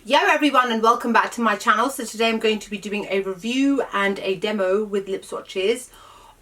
Yo everyone, and welcome back to my channel. So today I'm going to be doing a review and a demo with lip swatches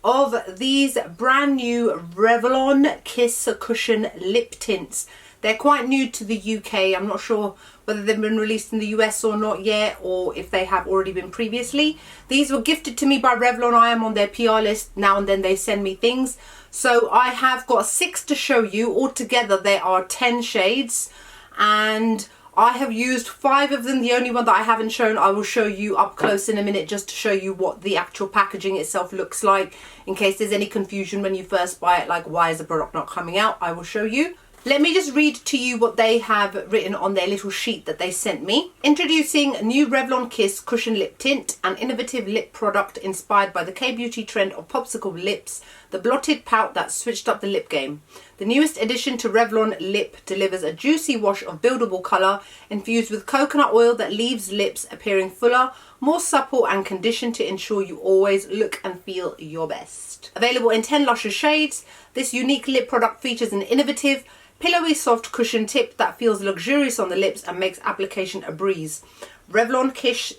of these brand new Revlon Kiss Cushion Lip Tints. They're quite new to the UK. I'm not sure whether they've been released in the US or not yet, or if they have already been previously. These were gifted to me by Revlon. I am on their PR list. Now and then they send me things. So I have got 6 to show you. Altogether there are 10 shades, and I have used 5 of them. The only one that I haven't shown, I will show you up close in a minute, just to show you what the actual packaging itself looks like, in case there's any confusion when you first buy it, like why is the product not coming out. I will show you. Let me just read to you what they have written on their little sheet that they sent me. Introducing new Revlon Kiss Cushion Lip Tint, an innovative lip product inspired by the K-beauty trend of popsicle lips, the blotted pout that switched up the lip game. The newest addition to Revlon Lip delivers a juicy wash of buildable colour infused with coconut oil that leaves lips appearing fuller, more supple and conditioned to ensure you always look and feel your best. Available in 10 luscious shades, this unique lip product features an innovative, pillowy soft cushion tip that feels luxurious on the lips and makes application a breeze. Revlon Kiss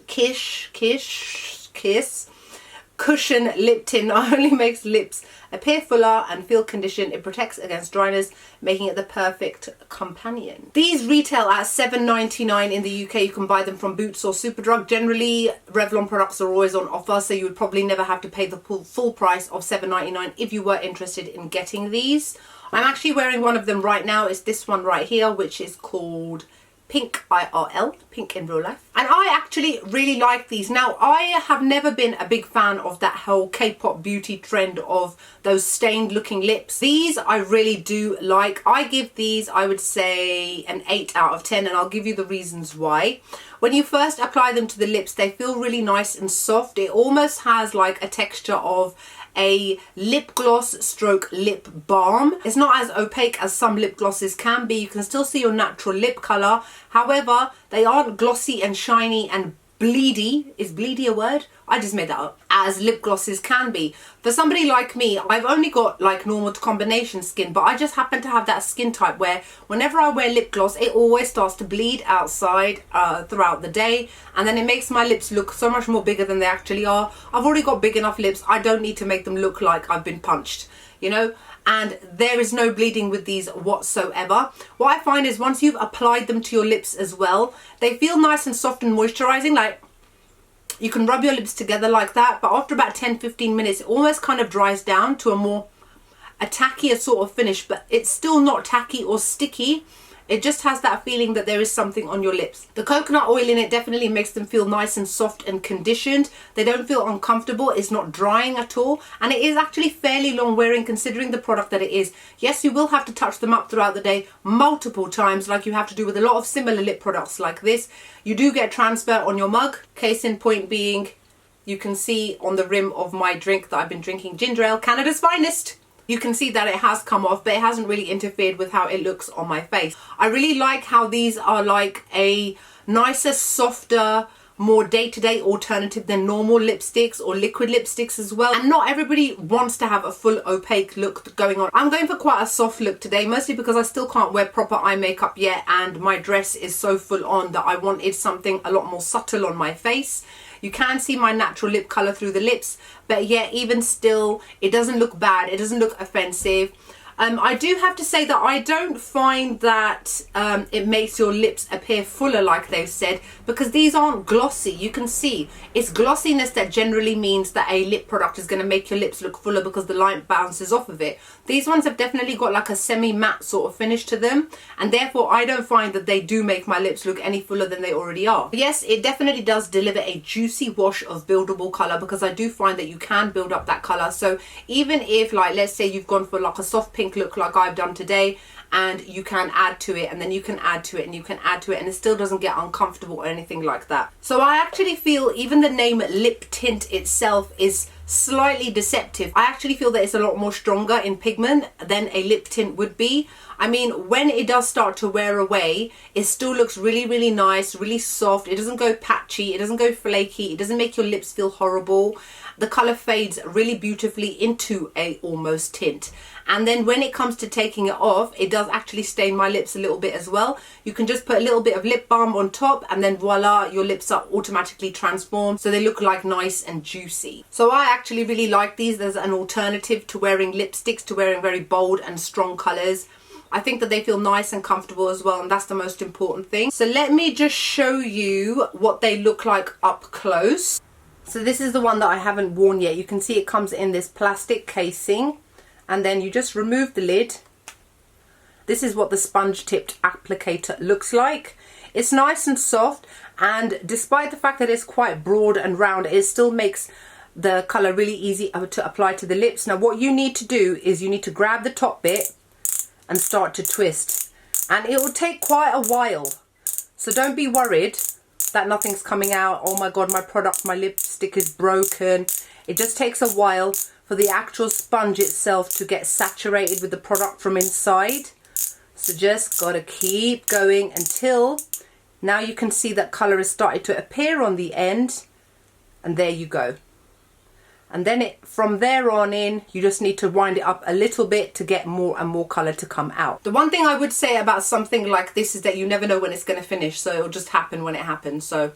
Cushion Lip Tint not only makes lips appear fuller and feel conditioned, it protects against dryness, making it the perfect companion. These retail at $7.99 in the UK. You can buy them from Boots or Superdrug. Generally, Revlon products are always on offer, so you would probably never have to pay the full price of $7.99 if you were interested in getting these. I'm actually wearing one of them right now. It's this one right here, which is called Pink IRL, Pink in Real Life. And I actually really like these. Now, I have never been a big fan of that whole K-pop beauty trend of those stained looking lips. These I really do like. I give these, I would say, an 8 out of 10, and I'll give you the reasons why. When you first apply them to the lips, they feel really nice and soft. It almost has like a texture of a lip gloss stroke lip balm. It's not as opaque as some lip glosses can be. You can still see your natural lip colour. However, they aren't glossy and shiny and bleedy. Is bleedy a word? I just made that up. As lip glosses can be. For somebody like me, I've only got like normal to combination skin, but I just happen to have that skin type where whenever I wear lip gloss, it always starts to bleed outside throughout the day, and then it makes my lips look so much more bigger than they actually are. I've already got big enough lips. I don't need to make them look like I've been punched, you know? And there is no bleeding with these whatsoever. What I find is once you've applied them to your lips as well, they feel nice and soft and moisturizing. Like, you can rub your lips together like that, but after about 10-15 minutes, it almost kind of dries down to a tackier sort of finish, but it's still not tacky or sticky. It just has that feeling that there is something on your lips. The coconut oil in it definitely makes them feel nice and soft and conditioned. They don't feel uncomfortable. It's not drying at all. And it is actually fairly long wearing considering the product that it is. Yes, you will have to touch them up throughout the day multiple times, like you have to do with a lot of similar lip products like this. You do get transfer on your mug. Case in point being, you can see on the rim of my drink that I've been drinking ginger ale, Canada's finest. You can see that it has come off, but it hasn't really interfered with how it looks on my face. I really like how these are like a nicer, softer, more day-to-day alternative than normal lipsticks or liquid lipsticks as well. And not everybody wants to have a full opaque look going on. I'm going for quite a soft look today, mostly because I still can't wear proper eye makeup yet, and my dress is so full on that I wanted something a lot more subtle on my face. You can see my natural lip colour through the lips, but yet even still, it doesn't look bad. It doesn't look offensive. I do have to say that I don't find that it makes your lips appear fuller like they've said, because these aren't glossy. You can see it's glossiness that generally means that a lip product is going to make your lips look fuller because the light bounces off of it. These ones have definitely got like a semi-matte sort of finish to them, and therefore I don't find that they do make my lips look any fuller than they already are. Yes, it definitely does deliver a juicy wash of buildable colour, because I do find that you can build up that colour. So even if, like, let's say you've gone for like a soft pink look like I've done today, and you can add to it, and then you can add to it, and you can add to it, and it still doesn't get uncomfortable or anything like that. So I actually feel even the name lip tint itself is slightly deceptive. I actually feel that it's a lot more stronger in pigment than a lip tint would be. I mean, when it does start to wear away, it still looks really, really nice, really soft. It doesn't go patchy, it doesn't go flaky, it doesn't make your lips feel horrible. The colour fades really beautifully into a almost tint. And then when it comes to taking it off, it does actually stain my lips a little bit as well. You can just put a little bit of lip balm on top, and then voila, your lips are automatically transformed, so they look like nice and juicy. So I actually really like these as an alternative to wearing lipsticks, to wearing very bold and strong colors. I think that they feel nice and comfortable as well, and that's the most important thing. So let me just show you what they look like up close. So this is the one that I haven't worn yet. You can see it comes in this plastic casing, and then you just remove the lid. This is what the sponge tipped applicator looks like. It's nice and soft, and despite the fact that it's quite broad and round, it still makes the colour really easy to apply to the lips. Now what you need to do is you need to grab the top bit and start to twist, and it will take quite a while, so don't be worried that nothing's coming out. Oh my god, my lipstick is broken. It just takes a while for the actual sponge itself to get saturated with the product from inside. So just gotta keep going until now you can see that colour has started to appear on the end, and there you go. And then from there on in, you just need to wind it up a little bit to get more and more colour to come out. The one thing I would say about something like this is that you never know when it's going to finish, so it'll just happen when it happens. So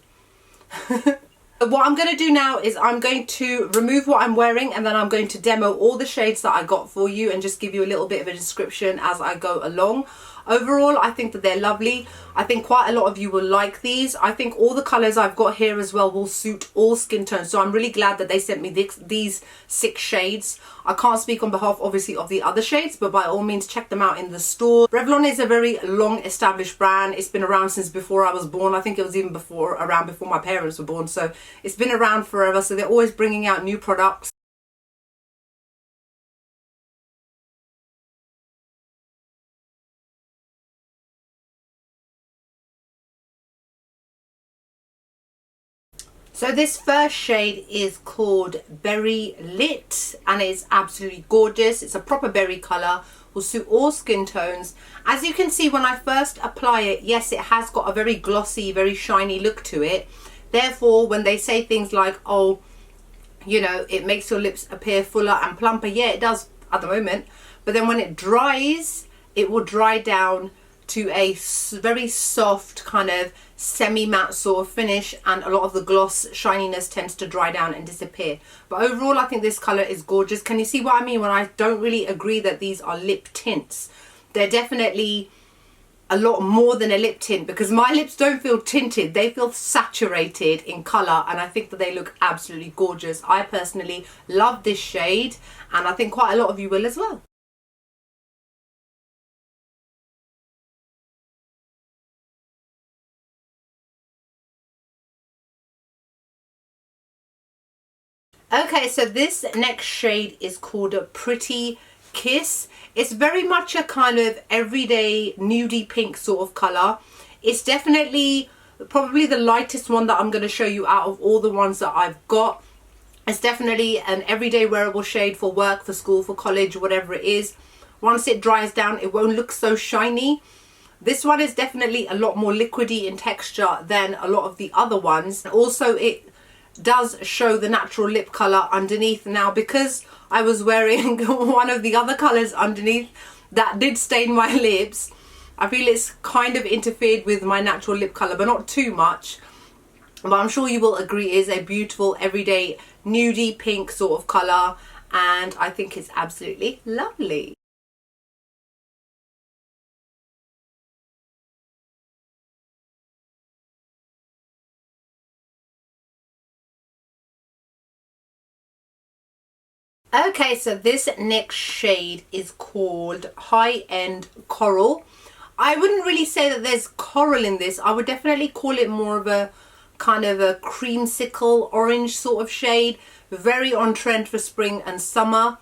what I'm going to do now is I'm going to remove what I'm wearing, and then I'm going to demo all the shades that I got for you and just give you a little bit of a description as I go along. Overall, I think that they're lovely. I think quite a lot of you will like these. I think all the colours I've got here as well will suit all skin tones. So I'm really glad that they sent me these 6 shades. I can't speak on behalf, obviously, of the other shades, but by all means, check them out in the store. Revlon is a very long established brand. It's been around since before I was born. I think it was even around before my parents were born. So it's been around forever. So they're always bringing out new products. So this first shade is called Berry Lit, and it's absolutely gorgeous. It's a proper berry colour, will suit all skin tones. As you can see, when I first apply it, yes, it has got a very glossy, very shiny look to it. Therefore, when they say things like, oh, you know, it makes your lips appear fuller and plumper, yeah, it does at the moment. But then when it dries, it will dry down to a very soft kind of semi-matte sort of finish, and a lot of the gloss shininess tends to dry down and disappear. But overall, I think this colour is gorgeous. Can you see what I mean when I don't really agree that these are lip tints? They're definitely a lot more than a lip tint, because my lips don't feel tinted, they feel saturated in colour, and I think that they look absolutely gorgeous. I personally love this shade, and I think quite a lot of you will as well. Okay, so this next shade is called Pretty Kiss. It's very much a kind of everyday nudie pink sort of colour. It's definitely probably the lightest one that I'm going to show you out of all the ones that I've got. It's definitely an everyday wearable shade for work, for school, for college, whatever it is. Once it dries down, it won't look so shiny. This one is definitely a lot more liquidy in texture than a lot of the other ones. Also, it does show the natural lip colour underneath. Now, because I was wearing one of the other colours underneath that did stain my lips, I feel it's kind of interfered with my natural lip colour, but not too much. But I'm sure you will agree it is a beautiful everyday nudie pink sort of colour, and I think it's absolutely lovely. Okay, so this next shade is called High End Coral. I wouldn't really say that there's coral in this. I would definitely call it more of a kind of a creamsicle orange sort of shade. Very on trend for spring and summer.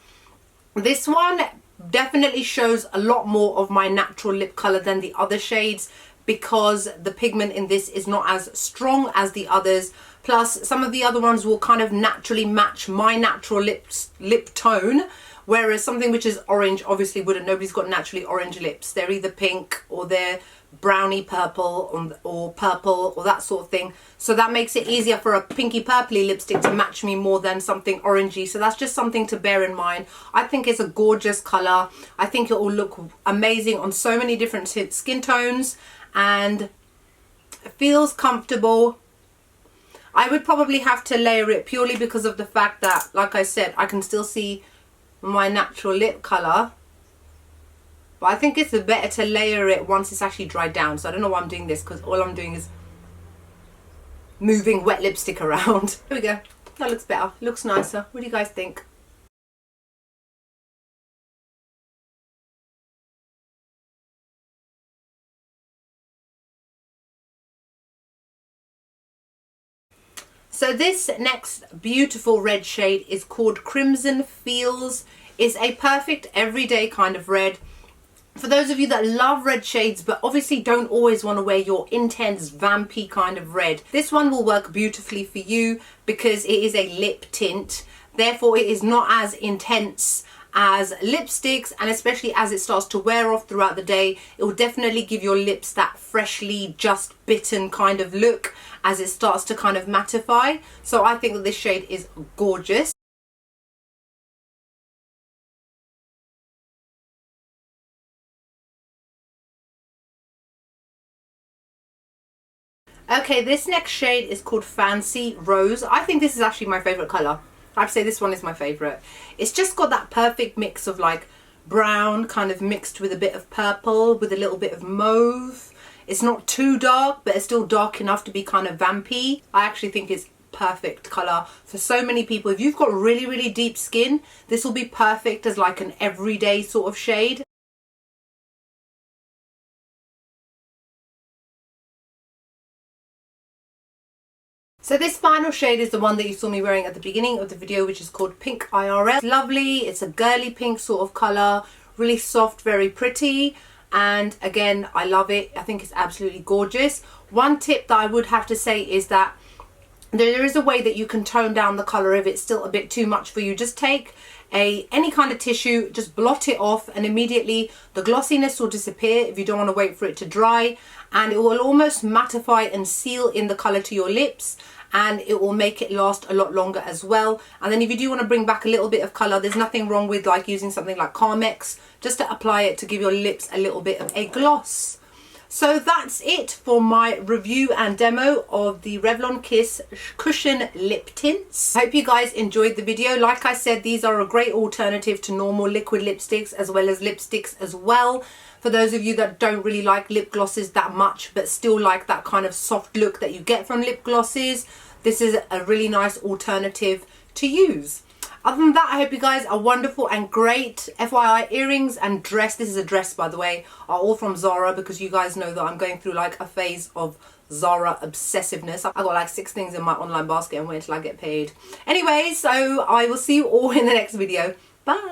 This one definitely shows a lot more of my natural lip colour than the other shades, because the pigment in this is not as strong as the others. Plus, some of the other ones will kind of naturally match my natural lip tone, whereas something which is orange obviously wouldn't. Nobody's got naturally orange lips. They're either pink or they're brownie purple or purple or that sort of thing. So that makes it easier for a pinky purpley lipstick to match me more than something orangey. So that's just something to bear in mind. I think it's a gorgeous colour. I think it will look amazing on so many different skin tones, and it feels comfortable. I would probably have to layer it purely because of the fact that, like I said, I can still see my natural lip colour. But I think it's better to layer it once it's actually dried down. So I don't know why I'm doing this, because all I'm doing is moving wet lipstick around. There we go. That looks better. Looks nicer. What do you guys think? So this next beautiful red shade is called Crimson Feels. It's a perfect everyday kind of red. For those of you that love red shades but obviously don't always want to wear your intense vampy kind of red, this one will work beautifully for you because it is a lip tint. Therefore it is not as intense as lipsticks, and especially as it starts to wear off throughout the day, it will definitely give your lips that freshly just bitten kind of look as it starts to kind of mattify. So I think that this shade is gorgeous. Okay, this next shade is called Fancy Rose. I think this is actually my favourite colour. I'd say this one is my favourite. It's just got that perfect mix of like brown kind of mixed with a bit of purple with a little bit of mauve. It's not too dark, but it's still dark enough to be kind of vampy. I actually think it's perfect colour for so many people. If you've got really, really deep skin, this will be perfect as like an everyday sort of shade. So this final shade is the one that you saw me wearing at the beginning of the video, which is called Pink IRL. It's lovely, it's a girly pink sort of colour, really soft, very pretty, and again, I love it. I think it's absolutely gorgeous. One tip that I would have to say is that there is a way that you can tone down the colour if it's still a bit too much for you. Just take any kind of tissue, just blot it off, and immediately the glossiness will disappear if you don't want to wait for it to dry, and it will almost mattify and seal in the colour to your lips, and it will make it last a lot longer as well. And then if you do want to bring back a little bit of colour, there's nothing wrong with like using something like Carmex just to apply it to give your lips a little bit of a gloss. So that's it for my review and demo of the Revlon Kiss Cushion Lip Tints. I hope you guys enjoyed the video. Like I said, these are a great alternative to normal liquid lipsticks as well as lipsticks as well. For those of you that don't really like lip glosses that much but still like that kind of soft look that you get from lip glosses, this is a really nice alternative to use. Other than that, I hope you guys are wonderful and great. FYI, earrings and dress, this is a dress by the way, are all from Zara, because you guys know that I'm going through like a phase of Zara obsessiveness. I got like 6 things in my online basket and wait till I get paid. Anyway, so I will see you all in the next video. Bye!